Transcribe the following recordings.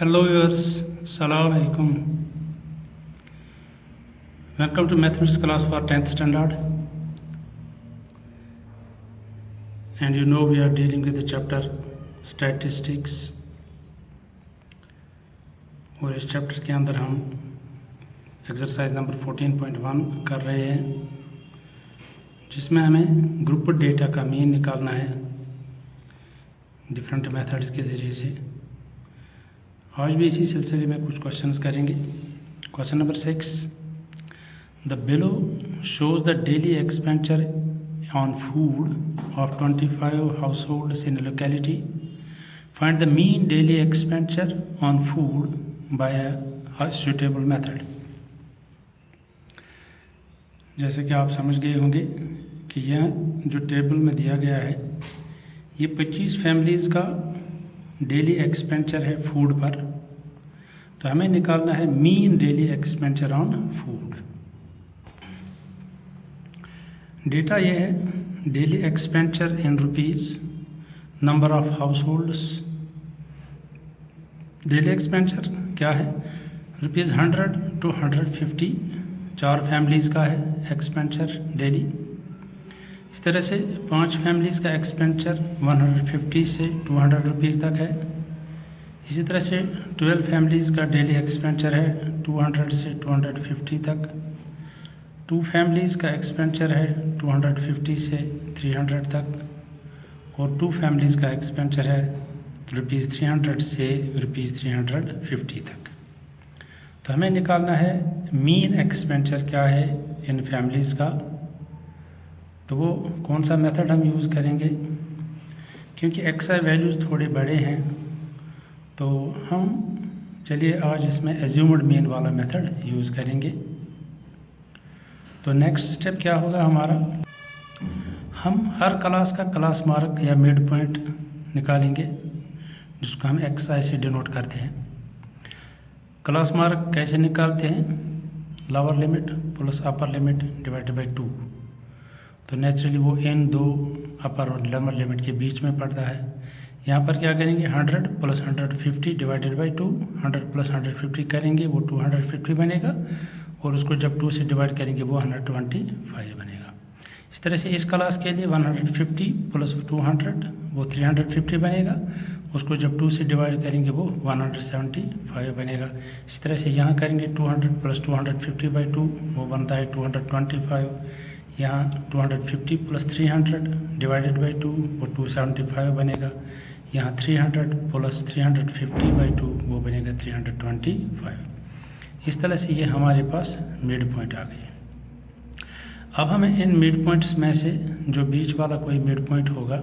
Hello viewers, Assalamu alaikum. Welcome to mathematics class for 10th standard. And you know we are dealing with the chapter statistics. और इस chapter के अंदर हम exercise number 14.1 कर रहे हैं, जिसमें हमें ग्रुप डेटा का मीन निकालना है डिफरेंट मेथड्स के ज़रिए से। आज भी इसी सिलसिले में कुछ क्वेश्चंस करेंगे। Question number 6, the below shows the daily expenditure on food of 25 households in locality. Find the mean daily expenditure on food by a suitable method. जैसे कि आप समझ गए होंगे कि यह जो टेबल में दिया गया है ये 25 फैमिलीज़ का डेली एक्सपेंडिचर है फूड पर, तो हमें निकालना है mean daily expenditure on food. Data ये है daily expenditure in rupees, number of house holds. Daily expenditure क्या है? रुपीज़ 100 to 150, 4 फैमिलीज़ का है एक्सपेंडिचर डेली। इस तरह से 5 फैमिलीज़ का एक्सपेंडिचर 150 से 200 रुपीज़ तक है। इसी तरह से 12 फैमिलीज़ का डेली एक्सपेंडिचर है 200 से 250 तक। 2 फैमिलीज़ का एक्सपेंडिचर है 250 से 300 तक। और 2 फैमिलीज़ का एक्सपेंडिचर है रुपीज़ 300 से रुपीज़ 350 तक। तो हमें निकालना है मीन एक्सपेंडिचर क्या है इन फैमिलीज़ का। तो वो कौन सा मेथड हम यूज़ करेंगे? क्योंकि एक्सआई वैल्यूज़ थोड़े बड़े हैं, तो हम चलिए आज इसमें एज्यूम्ड मीन वाला मेथड यूज़ करेंगे। तो नेक्स्ट स्टेप क्या होगा हमारा? हम हर क्लास का क्लास मार्क या मिड पॉइंट निकालेंगे, जिसको हम एक्सआई से डिनोट करते हैं। क्लास मार्क कैसे निकालते हैं? Lower limit plus upper limit divided by 2। तो नेचुरली वो इन 2 अपर और लोअर लिमिट के बीच में पड़ता है। यहाँ पर क्या करेंगे? 100 प्लस 150 डिवाइडेड बाई 2। 100 प्लस 150 करेंगे वो 250 बनेगा, और उसको जब 2 से डिवाइड करेंगे वो 125 बनेगा। इस तरह से इस क्लास के लिए 150 प्लस 200 वो 350 बनेगा, उसको जब 2 से डिवाइड करेंगे वो 175 बनेगा। इस तरह से यहाँ करेंगे 200 प्लस 250 बाई 2 वो बनता है 225। यहाँ 250 प्लस 300 डिवाइडेड बाई 2 वो 275 बनेगा। यहाँ 300 प्लस 350 बाई 2 वो बनेगा 325। इस तरह से ये हमारे पास मिड पॉइंट आ गए। अब हमें इन मिड पॉइंट्स में से जो बीच वाला कोई मिड पॉइंट होगा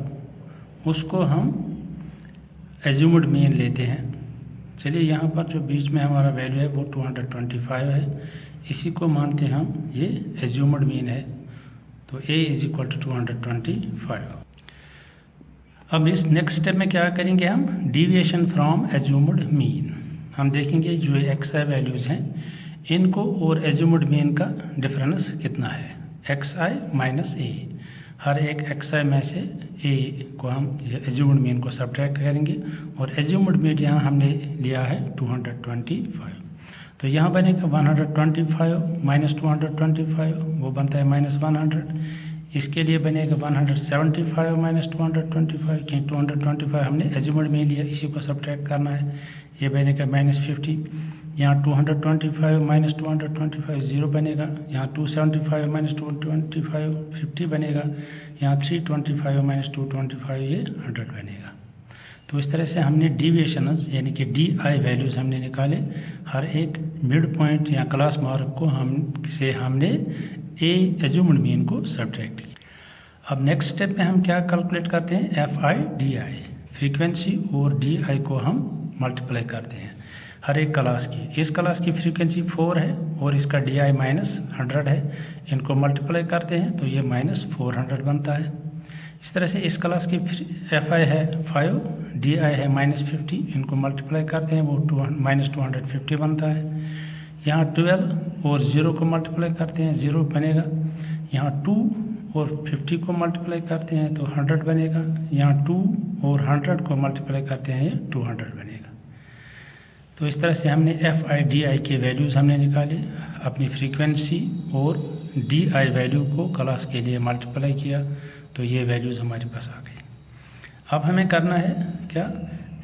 उसको हम एज्यूम्ड मीन लेते हैं। चलिए यहाँ पर जो बीच में हमारा वैल्यू है वो 225 है, इसी को मानते हम ये एज्यूम्ड मीन है। तो a इज इक्वल टू 225। अब इस नेक्स्ट स्टेप में क्या करेंगे? हम डिविएशन फ्रॉम एज्यूम्ड मीन। हम देखेंगे जो एक्स आई वैल्यूज़ हैं इनको और एज्यूम्ड मीन का डिफरेंस कितना है। एक्स आई माइनस ए, हर एक एक्स आई में से ए को हम एज्यूम्ड मीन को सब्ट्रैक्ट करेंगे, और एज्यूम्ड मीन यहाँ हमने लिया है 225। तो यहाँ बनेगा 125 माइनस 225 वो बनता है माइनस 100। इसके लिए बनेगा 175 माइनस 225, क्योंकि 225 हमने एज्यूम्ड में लिया, इसी को सब्ट्रैक्ट करना है। ये बनेगा माइनस 50। यहाँ 225 माइनस 225 0 बनेगा। यहाँ 275 माइनस 225 50 बनेगा। यहाँ 325 माइनस 225 ये 100 बनेगा। तो इस तरह से हमने डिविएशंस यानी कि डी आई वैल्यूज़ हमने निकाले। हर एक मिड पॉइंट या क्लास मार्क को हमने ए एज्यूम्ड मीन को सब्ट्रैक्ट किया। अब नेक्स्ट स्टेप में हम क्या कैलकुलेट करते हैं? F I D I, frequency और डी आई को हम मल्टीप्लाई करते हैं हर एक क्लास की। इस क्लास की फ्रीक्वेंसी 4 है और इसका डी आई माइनस 100 है, इनको मल्टीप्लाई करते हैं तो ये माइनस 400 बनता है। इस तरह से इस क्लास की एफ आई है 5, डी आई है माइनस 50, इनको मल्टीप्लाई करते हैं वो माइनस 250 बनता है। यहाँ 12 और 0 को मल्टीप्लाई करते हैं 0 बनेगा। यहाँ 2 और 50 को मल्टीप्लाई करते हैं तो 100 बनेगा। यहाँ 2 और 100 को मल्टीप्लाई करते हैं ये 200 बनेगा। तो इस तरह से हमने एफ आई डी आई के वैल्यूज़ हमने निकाले, अपनी फ्रीक्वेंसी और डी आई वैल्यू को क्लास के लिए मल्टीप्लाई किया, तो ये वैल्यूज़ हमारे पास आ गई। अब हमें करना है क्या,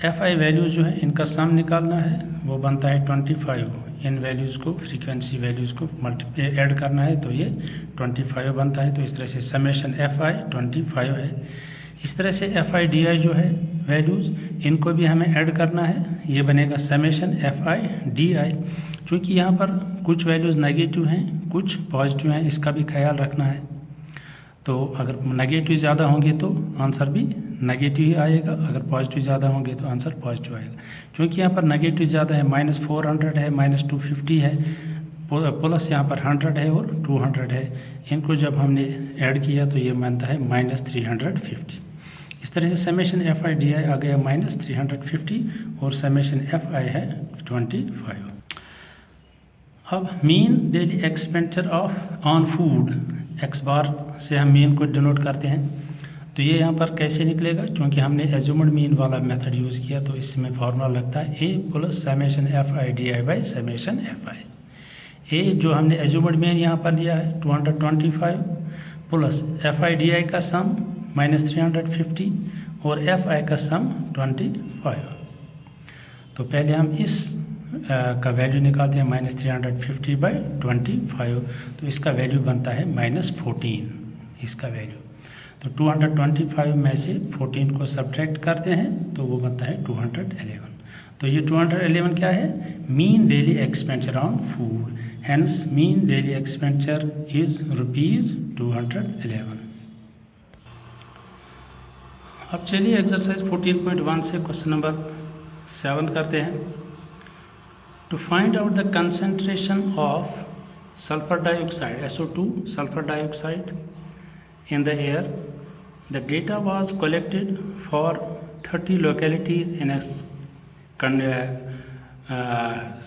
एफ आई वैल्यूज़ जो है इनका सम निकालना है, वो बनता है 25। इन वैल्यूज़ को, फ्रीक्वेंसी वैल्यूज़ को ऐड करना है, तो ये 25 बनता है। तो इस तरह से समेशन एफ आई 25 है। इस तरह से एफ आई डी आई जो है वैल्यूज़, इनको भी हमें ऐड करना है, ये बनेगा समेशन एफ आई डी आई। चूँकि यहाँ पर कुछ वैल्यूज़ नेगेटिव हैं, कुछ पॉजिटिव हैं, इसका भी ख्याल रखना है। तो अगर नेगेटिव ज़्यादा होंगे तो आंसर भी नेगेटिव ही आएगा, अगर पॉजिटिव ज़्यादा होंगे तो आंसर पॉजिटिव आएगा। क्योंकि यहाँ पर नेगेटिव ज़्यादा है, -400 है, -250 है, प्लस यहाँ पर 100 है और 200 है। इनको जब हमने ऐड किया तो ये बनता है -350। इस तरह से summation F I D I आ गया -350 और समेशन एफ आई है 25। अब mean daily expenditure of on food, X bar से हम मीन को डिनोट करते हैं। तो ये यहाँ पर कैसे निकलेगा, क्योंकि हमने एज्यूम्ड मीन वाला मेथड यूज़ किया, तो इसमें फार्मूला लगता है A plus summation F I D I by summation F I. A जो हमने एज्यूम्ड मीन यहाँ पर लिया है 225 plus F I D I का सम -350 और एफ आई का सम 25। तो पहले हम इस का वैल्यू निकालते हैं -350 बाई 25, तो इसका वैल्यू बनता है -14 इसका वैल्यू। तो 225 में से 14 को सब्ट्रैक्ट करते हैं तो वो बनता है 211। तो ये 211 क्या है, mean daily expenditure on food, hence mean daily expenditure is ₹211। अब चलिए एक्सरसाइज 14.1 से क्वेश्चन नंबर 7 करते हैं। To find out the concentration of sulphur dioxide SO2 sulphur dioxide in the air, the data was collected for 30 localities in a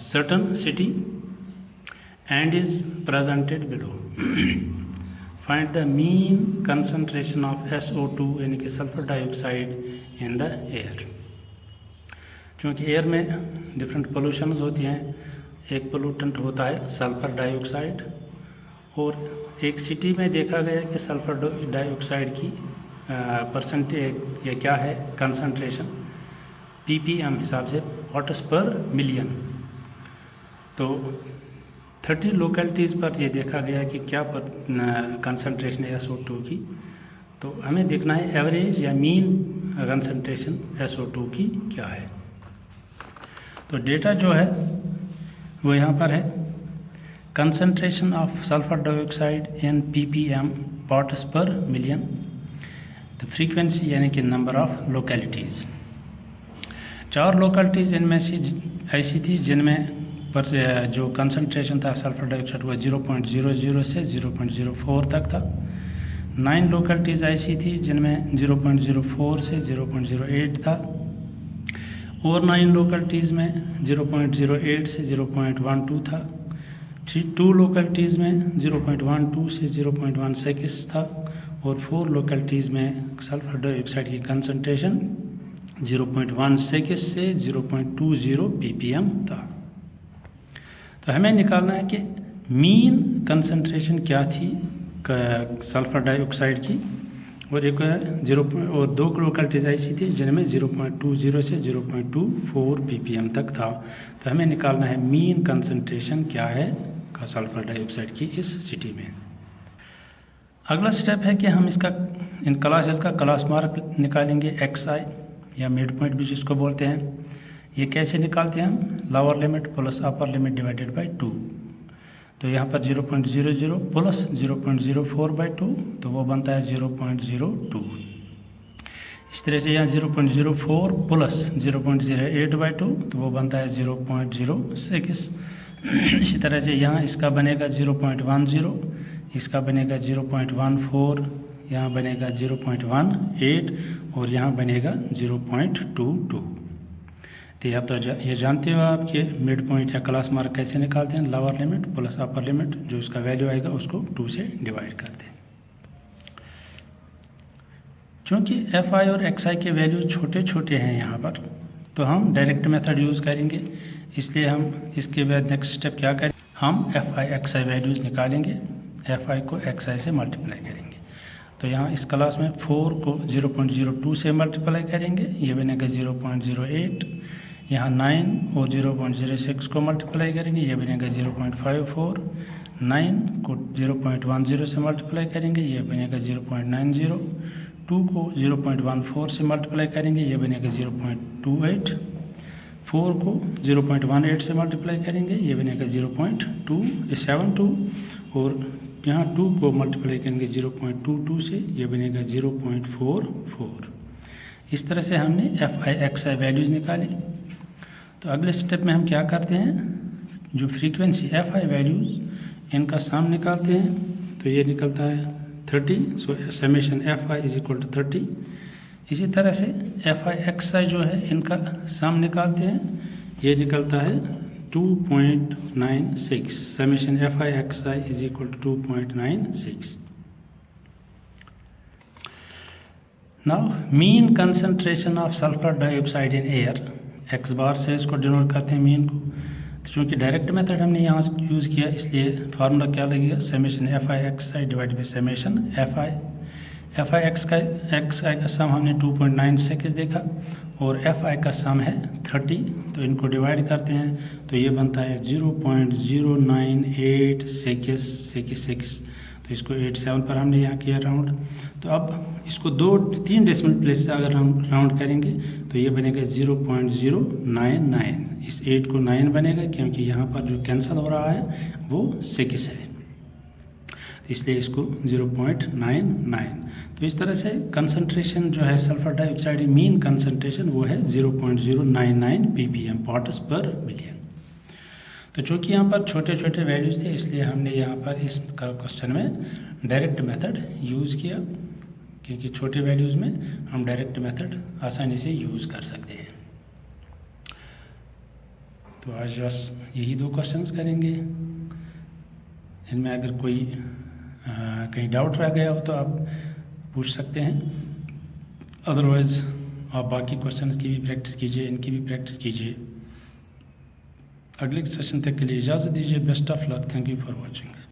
certain city and is presented below. Find the mean concentration of SO2 यानी कि sulphur dioxide in the air। क्योंकि air में different pollutions होती हैं, एक pollutant होता है sulphur dioxide, और एक सिटी में देखा गया कि सल्फर डाइऑक्साइड की परसेंटेज ये क्या है, कंसंट्रेशन ppm हिसाब से पार्ट्स पर मिलियन। तो 30 लोकेलिटीज़ पर ये देखा गया कि क्या कंसंट्रेशन है SO2 की। तो हमें देखना है एवरेज या मीन कंसंट्रेशन SO2 की क्या है। तो डेटा जो है वो यहाँ पर है, concentration of sulfur dioxide in ppm parts per million, the frequency यानी कि number of localities। 4 लोकेलिटीज़ इनमें से ऐसी थी जिनमें पर जो कंसंट्रेशन था सल्फर डाइऑक्साइड वो 0.00 से 0.04 तक था। 9 लोकेलिटीज़ ऐसी थी जिनमें 0.04 से 0.08 था, और 9 लोकेलिटीज़ में 0.08 से 0.12 था। 2 लोकेलिटीज़ में 0.12 से 0.16 था, और 4 लोकेलिटीज़ में सल्फर डाइऑक्साइड की कंसंट्रेशन 0.16 से 0.20 ppm था। तो हमें निकालना है कि मीन कंसंट्रेशन क्या थी सल्फर डाइऑक्साइड की, और एक और 2 लोकेलिटीज़ ऐसी थी जिनमें 0.20 से 0.24 ppm तक था। तो हमें निकालना है मीन कंसंट्रेशन क्या है का सल्फर डाइऑक्साइड की इस सिटी में। अगला स्टेप है कि हम इसका इन क्लासेस का क्लास मार्क निकालेंगे, XI या मिड पॉइंट भी जिसको बोलते हैं। ये कैसे निकालते हैं हम, lower limit plus upper limit divided by 2। तो यहाँ पर 0.00 प्लस 0.04/2, तो वो बनता है 0.02। इस तरह से यहाँ 0.04 प्लस 0.08/2, तो वो बनता है 0.06। इसी तरह से यहाँ इसका बनेगा 0.10, इसका बनेगा 0.14, यहाँ बनेगा 0.18 और यहाँ बनेगा 0.22। तो या तो ये जानते हो आप कि मिड पॉइंट या क्लास मार्क कैसे निकालते हैं, lower limit plus upper limit, जो इसका वैल्यू आएगा उसको 2 से डिवाइड करते हैं। चूँकि FI और XI के वैल्यू छोटे छोटे हैं यहाँ पर, तो हम डायरेक्ट मेथड यूज़ करेंगे, इसलिए हम इसके बाद नेक्स्ट स्टेप क्या करें, हम F I X I values निकालेंगे, एफ आई को एक्स आई से मल्टीप्लाई करेंगे। तो यहाँ इस क्लास में 4 को 0.02 से मल्टीप्लाई करेंगे, ये बनेगा 0.08। यहाँ 9 और 0.06 को मल्टीप्लाई करेंगे, ये बनेगा 0.54। 9 को 0.10 से मल्टीप्लाई करेंगे, ये बनेगा 0.90। 2 को 0.14 से मल्टीप्लाई करेंगे, ये बनेगा 0.28। 4 को 0.18 से मल्टीप्लाई करेंगे, ये बनेगा 0.272। और यहाँ 2 को मल्टीप्लाई करेंगे 0.22 से, ये बनेगा 0.44। इस तरह से हमने F I X I values निकाली। तो अगले स्टेप में हम क्या करते हैं, जो फ्रीक्वेंसी एफ आई वैल्यूज़ इनका सम निकालते हैं। तो ये निकलता है 30। So summation F I is equal to 30। इसी तरह से एफ आई एक्स आई जो है इनका सम निकालते हैं, ये निकलता है 2.96। Summation F I X I is equal to 2.96। Now mean concentration of sulphur dioxide in air, X bar से इसको डिनोट करते हैं मीन को। क्योंकि डायरेक्ट मेथड हमने यहाँ यूज़ किया, इसलिए फार्मूला क्या लगेगा, summation F I X I divide by summation F I X I का सम हमने 2.96 देखा और एफ आई का सम है 30। तो इनको डिवाइड करते हैं तो ये बनता है 0.098666। तो इसको 87 पर हमने यहाँ किया राउंड। तो अब इसको 3 डेसिमल प्लेस से अगर हम राउंड करेंगे तो ये बनेगा 0.099। इस 8 को 9 बनेगा क्योंकि यहाँ पर जो कैंसिल हो रहा है वो 6 है, तो इसलिए इसको 0.99। तो इस तरह से कंसंट्रेशन जो है सल्फर डाइऑक्साइड मीन कंसंट्रेशन वो है 0.099 ppm पार्ट्स पर मिलियन। तो चूँकि यहाँ पर छोटे छोटे वैल्यूज़ थे, इसलिए हमने यहाँ पर इस क्वेश्चन में डायरेक्ट मेथड यूज़ किया, क्योंकि छोटे वैल्यूज़ में हम डायरेक्ट मेथड आसानी से यूज़ कर सकते हैं। तो आज बस यही 2 क्वेश्चंस करेंगे। इनमें अगर कोई कहीं डाउट रह गया हो तो आप पूछ सकते हैं, अदरवाइज़ आप बाकी क्वेश्चंस की भी प्रैक्टिस कीजिए, इनकी भी प्रैक्टिस कीजिए। अगले सेशन तक के लिए इजाज़त दीजिए। Best of luck. Thank you for watching.